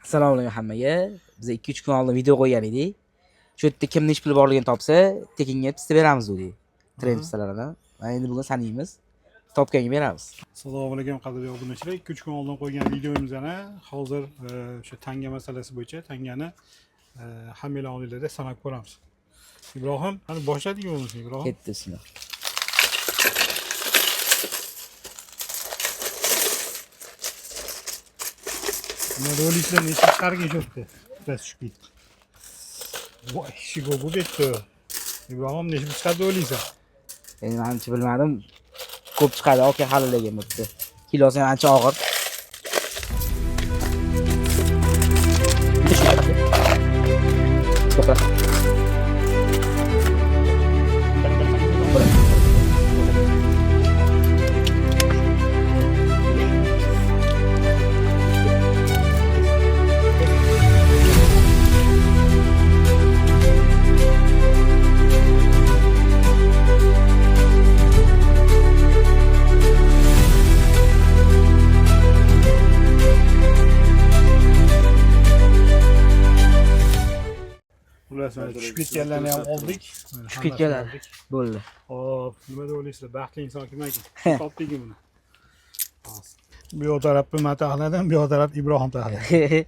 Assalomu alaykum hammaga. Biz 2-3 kun oldin video qo'ygan edik. Shu yerda kim nech pul borligini topsa, tekinga pista beramiz dedik. Trend pistalaridan. Mana endi bugun sanaymiz. Topganga beramiz. Assalomu alaykum qadrli obunachilar. 2-3 kun oldin qo'ygan videomiz yana hozir o'sha tanga masalasi bo'yicha tangani hammalar oilalarda sanab ko'ramiz. Ibrohim, qani boshladik bo'lmasa Ibrohim. Ketdi bismillah. Mana roliklar necha chiqargan shopda. Biraz tushib ketdi. Voy, shigo bu ketdi. Ibrohim necha chiqardi o'ylaysan? Endi men ancha bilmadim. Ko'p chiqadi, aka halilagan bo'pti. Kilosi ham ancha og'ir. Tushib ketganlarni ham oldik. Tushib ketganlar. Bo'ldi. Hop, nima deb o'ylaysizlar? Baxtli inson kim ekan? Topdik buni. Bu yoq tarafni men taxladim, bu yoq taraf Ibrohim taxladi.